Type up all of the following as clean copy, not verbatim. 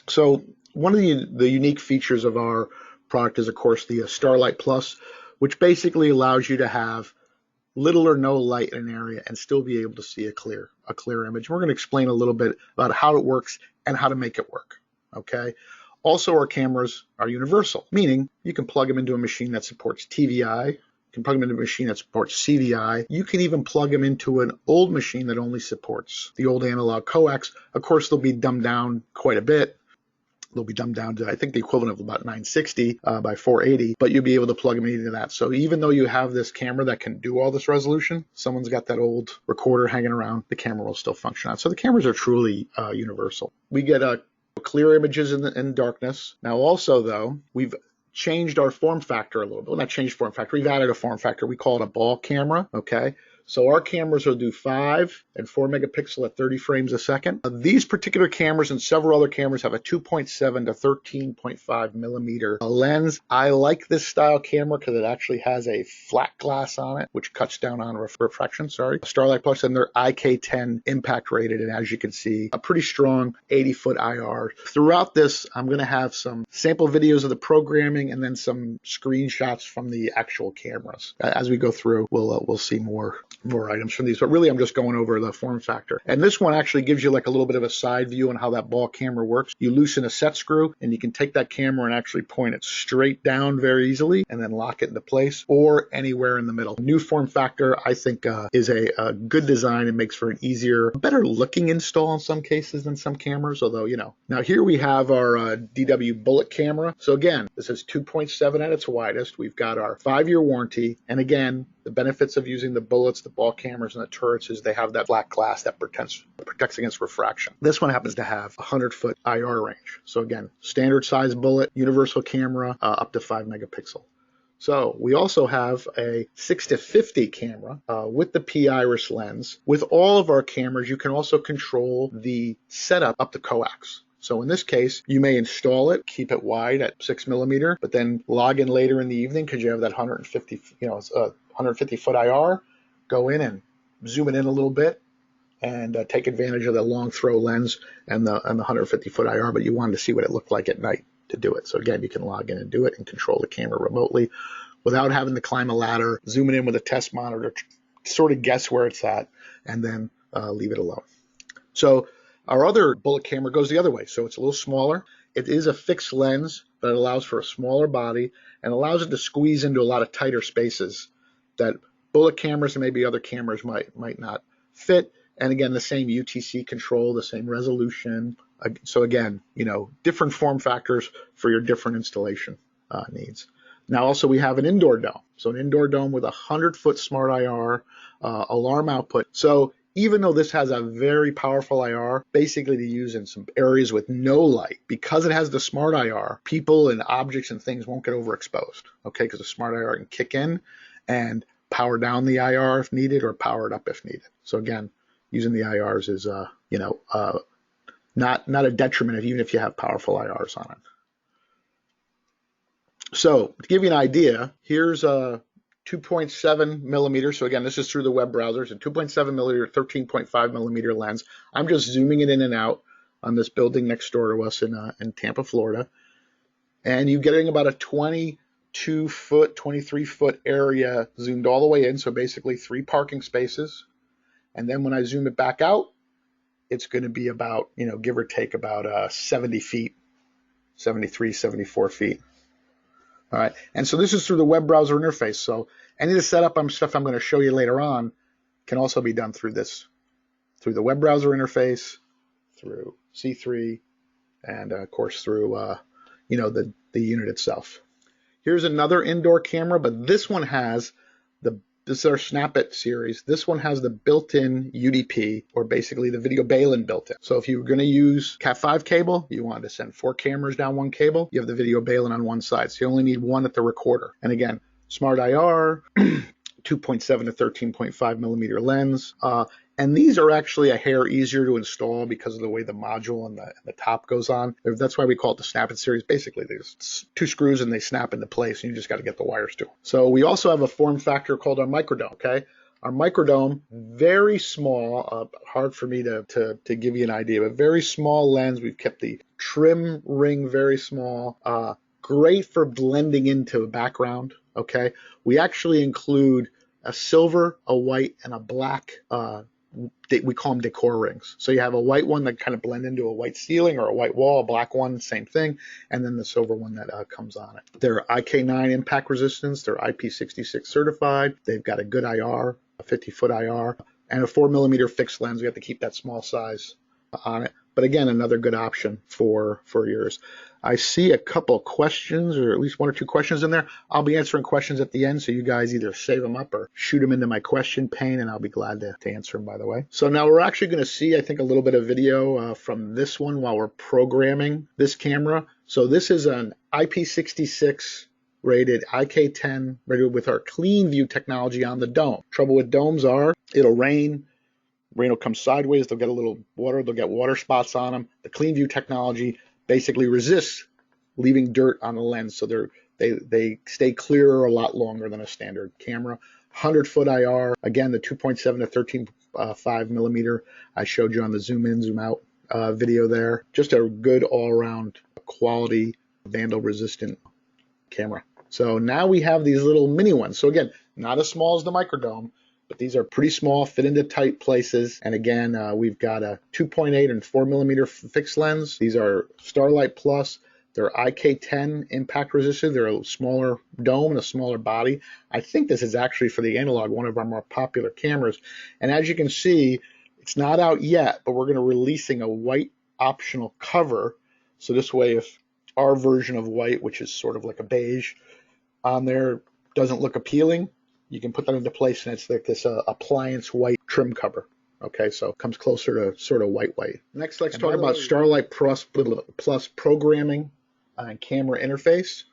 So one of the unique features of our product is, of course, the Starlight Plus, which basically allows you to have little or no light in an area and still be able to see a clear image. We're going to explain a little bit about how it works and how to make it work. Okay. Also, our cameras are universal, meaning you can plug them into a machine that supports TVI. You can plug them into a machine that supports CVI. You can even plug them into an old machine that only supports the old analog Coax. Of course, they'll be dumbed down quite a bit. They'll be dumbed down to, I think, the equivalent of about 960 by 480, but you'll be able to plug them into that. So even though you have this camera that can do all this resolution, someone's got that old recorder hanging around, the camera will still function on. So the cameras are truly universal. We get clear images in darkness. Now also, though, we've changed our form factor a little bit. Well, not changed form factor. We've added a form factor. We call it a ball camera, okay? So our cameras will do 5 and 4 megapixel at 30 frames a second. These particular cameras and several other cameras have a 2.7 to 13.5 millimeter lens. I like this style camera because it actually has a flat glass on it, which cuts down on refraction, Starlight Plus, and they're IK10 impact rated. And as you can see, a pretty strong 80-foot IR. Throughout this, I'm going to have some sample videos of the programming and then some screenshots from the actual cameras. As we go through, we'll see more items from these, but really I'm just going over the form factor. And this one actually gives you like a little bit of a side view on how that ball camera works. You loosen a set screw and you can take that camera and actually point it straight down very easily and then lock it into place or anywhere in the middle. New form factor, I think, is a good design and makes for an easier, better looking install in some cases than some cameras, although, you know. Now here we have our DW bullet camera. So again, this is 2.7 at its widest. We've got our 5-year warranty, and again, the benefits of using the bullets, the ball cameras, and the turrets is they have that black glass that protects against refraction. This one happens to have a 100-foot IR range. So again, standard size bullet, universal camera, up to 5 megapixel. So we also have a 6 to 50 camera with the P-Iris lens. With all of our cameras, you can also control the setup up to Coax. So in this case, you may install it, keep it wide at 6 millimeter, but then log in later in the evening because you have that 150-foot IR, go in and zoom it in a little bit and take advantage of the long throw lens and the 150-foot IR, but you wanted to see what it looked like at night to do it. So again, you can log in and do it and control the camera remotely without having to climb a ladder, zoom it in with a test monitor, sort of guess where it's at, and then leave it alone. So our other bullet camera goes the other way. So it's a little smaller. It is a fixed lens, but it allows for a smaller body and allows it to squeeze into a lot of tighter spaces that bullet cameras and maybe other cameras might not fit. And again, the same UTC control, the same resolution. So again, you know, different form factors for your different installation needs. Now also we have an indoor dome. So an indoor dome with a 100-foot smart IR, alarm output. So even though this has a very powerful IR, basically to use in some areas with no light, because it has the smart IR, people and objects and things won't get overexposed, okay? Because the smart IR can kick in and power down the IR if needed or power it up if needed. So again, using the IRs is, not a detriment even if you have powerful IRs on it. So to give you an idea, here's a 2.7 millimeter. So again, this is through the web browser. It's a 2.7 millimeter, 13.5 millimeter lens. I'm just zooming it in and out on this building next door to us in Tampa, Florida. And you're getting about a 22-foot, 23-foot area zoomed all the way in. So basically 3 parking spaces. And then when I zoom it back out, it's going to be about, give or take about 70 feet, 73, 74 feet. All right, and so this is through the web browser interface. So any of the setup stuff I'm going to show you later on can also be done through the web browser interface, through C3, and of course through the unit itself. Here's another indoor camera, but this one has this is our Snap It series. This one has the built-in UDP, or basically the video bail-in built-in. So if you were going to use Cat5 cable, you wanted to send 4 cameras down one cable, you have the video bail-in on one side. So you only need one at the recorder. And again, smart IR, 2.7 to 13.5 millimeter lens. And these are actually a hair easier to install because of the way the module and the top goes on. That's why we call it the Snap It series. Basically, there's 2 screws and they snap into place, and you just got to get the wires to them. So we also have a form factor called our microdome, okay? Our microdome, very small, hard for me to give you an idea, but very small lens. We've kept the trim ring very small, great for blending into a background, okay? We actually include a silver, a white, and a black, we call them decor rings. So you have a white one that kind of blend into a white ceiling or a white wall, a black one, same thing, and then the silver one that comes on it. They're IK9 impact resistance, they're IP66 certified, they've got a good IR, a 50-foot IR, and a 4mm fixed lens. We have to keep that small size on it. But again, another good option for yours. I see a couple questions, or at least one or two questions in there. I'll be answering questions at the end, so you guys either save them up or shoot them into my question pane, and I'll be glad to answer them, by the way. So now we're actually going to see, I think, a little bit of video from this one while we're programming this camera. So this is an IP66 rated IK10 rated with our clean view technology on the dome. Trouble with domes are it'll rain will come sideways, they'll get a little water, they'll get water spots on them. The clean view technology basically resists leaving dirt on the lens, so they stay clearer a lot longer than a standard camera. 100-foot IR, again, the 2.7 to 13.5 millimeter I showed you on the zoom in, zoom out video there. Just a good all-around quality, vandal-resistant camera. So now we have these little mini ones. So again, not as small as the microdome, but these are pretty small, fit into tight places. And again, we've got a 2.8 and 4mm fixed lens. These are Starlight Plus. They're IK10 impact resistant. They're a smaller dome and a smaller body. I think this is actually, for the analog, one of our more popular cameras. And as you can see, it's not out yet, but we're going to be releasing a white optional cover. So this way, if our version of white, which is sort of like a beige, on there doesn't look appealing, you can put that into place, and it's like this appliance white trim cover. Okay, so it comes closer to sort of white. Next, let's talk about Starlight Plus programming and camera interface.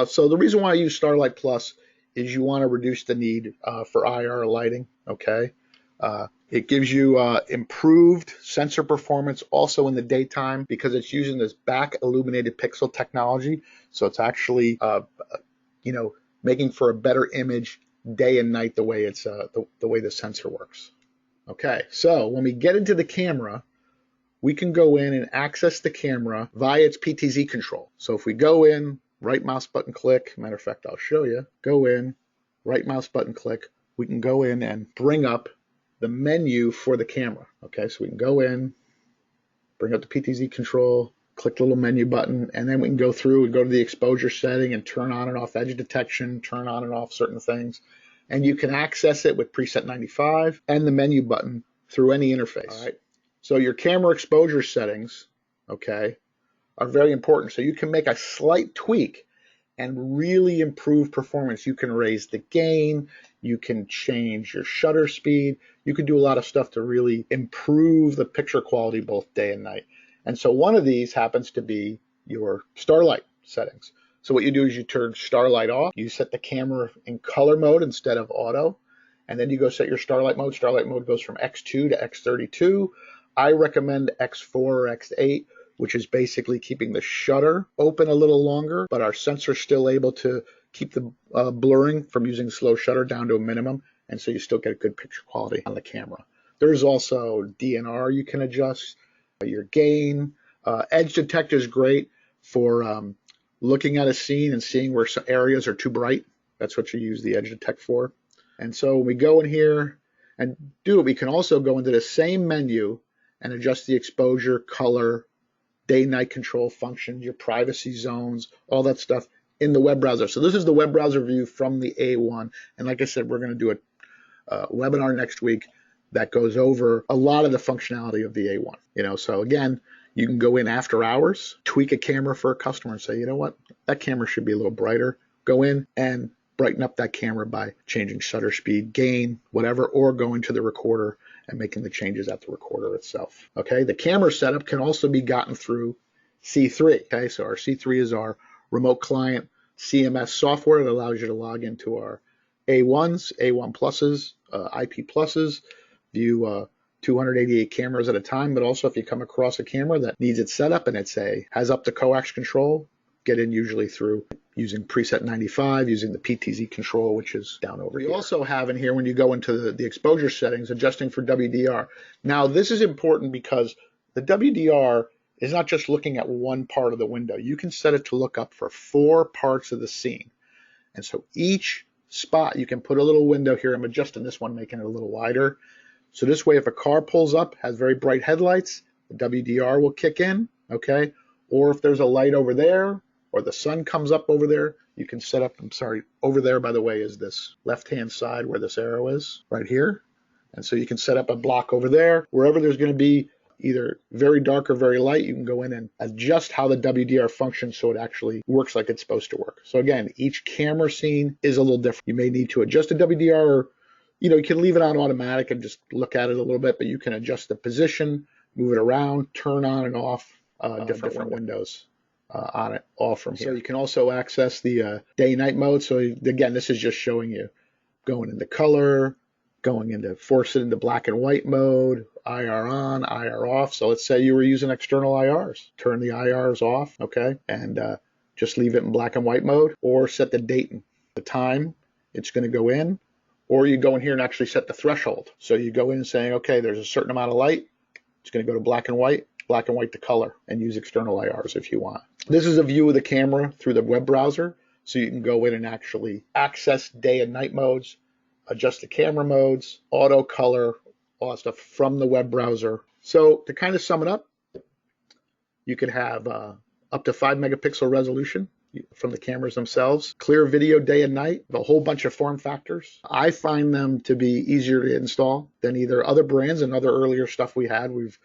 So the reason why I use Starlight Plus is you want to reduce the need for IR lighting. Okay, it gives you improved sensor performance also in the daytime because it's using this back illuminated pixel technology. So it's actually making for a better image day and night the way it's the way the sensor works. Okay, so when we get into the camera, we can go in and access the camera via its PTZ control. So if we go in, right mouse button click, matter of fact, I'll show you, go in, right mouse button click, we can go in and bring up the menu for the camera. Okay, so we can go in, bring up the PTZ control, click the little menu button, and then we can go through and go to the exposure setting and turn on and off edge detection, turn on and off certain things. And you can access it with preset 95 and the menu button through any interface. All right. So your camera exposure settings, okay, are very important. So you can make a slight tweak and really improve performance. You can raise the gain, you can change your shutter speed, you can do a lot of stuff to really improve the picture quality both day and night. And so one of these happens to be your Starlight settings. So what you do is you turn Starlight off, you set the camera in color mode instead of auto, and then you go set your Starlight mode. Starlight mode goes from X2 to X32. I recommend X4 or X8, which is basically keeping the shutter open a little longer, but our sensor's still able to keep the blurring from using slow shutter down to a minimum, and so you still get good picture quality on the camera. There's also DNR you can adjust, your gain. Edge detect is great for looking at a scene and seeing where some areas are too bright. That's what you use the edge detect for. And so when we go in here and do it, we can also go into the same menu and adjust the exposure, color, day-night control functions, your privacy zones, all that stuff in the web browser. So this is the web browser view from the A1. And like I said, we're going to do a webinar next week that goes over a lot of the functionality of the A1. So again, you can go in after hours, tweak a camera for a customer and say, you know what, that camera should be a little brighter. Go in and brighten up that camera by changing shutter speed, gain, whatever, or going to the recorder and making the changes at the recorder itself. Okay, the camera setup can also be gotten through C3. Okay, so our C3 is our remote client CMS software that allows you to log into our A1s, A1 pluses, IP pluses, view 288 cameras at a time, but also if you come across a camera that needs it set up and has up to Coax control, get in usually through using preset 95, using the PTZ control, which is down over here. We also have in here, when you go into the exposure settings, adjusting for WDR. Now, this is important because the WDR is not just looking at one part of the window. You can set it to look up for 4 parts of the scene. And so each spot, you can put a little window here. I'm adjusting this one, making it a little wider. So this way, if a car pulls up, has very bright headlights, the WDR will kick in, okay? Or if there's a light over there, or the sun comes up over there, you can set up, over there, by the way, is this left-hand side where this arrow is, right here. And so you can set up a block over there. Wherever there's going to be either very dark or very light, you can go in and adjust how the WDR functions so it actually works like it's supposed to work. So again, each camera scene is a little different. You may need to adjust the WDR, or you can leave it on automatic and just look at it a little bit, but you can adjust the position, move it around, turn on and off different windows on it, all from here. So you can also access the day-night mode. So again, this is just showing you going into color, force it into black and white mode, IR on, IR off. So let's say you were using external IRs. Turn the IRs off, okay, and just leave it in black and white mode, or set the date and the time it's going to go in, or you go in here and actually set the threshold. So you go in saying, okay, there's a certain amount of light. It's going to go to black and white to color, and use external IRs if you want. This is a view of the camera through the web browser. So you can go in and actually access day and night modes, adjust the camera modes, auto color, all that stuff from the web browser. So to kind of sum it up, you could have up to 5 megapixel resolution from the cameras themselves, clear video day and night, a whole bunch of form factors. I find them to be easier to install than either other brands and other earlier stuff we had. We've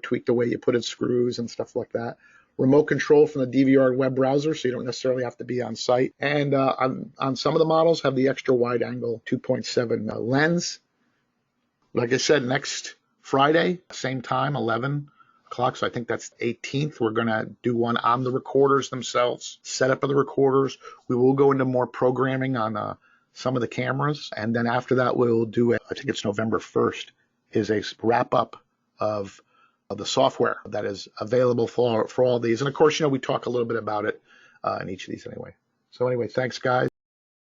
tweaked the way you put in screws and stuff like that. Remote control from the DVR web browser, so you don't necessarily have to be on site. And on some of the models have the extra wide angle 2.7 lens. Like I said, next Friday, same time, 11 o'clock. So I think that's 18th. We're going to do one on the recorders themselves, setup of the recorders. We will go into more programming on some of the cameras. And then after that, we'll do I think it's November 1st, is a wrap up of the software that is available for all these. And of course, we talk a little bit about it in each of these anyway. So anyway, thanks, guys.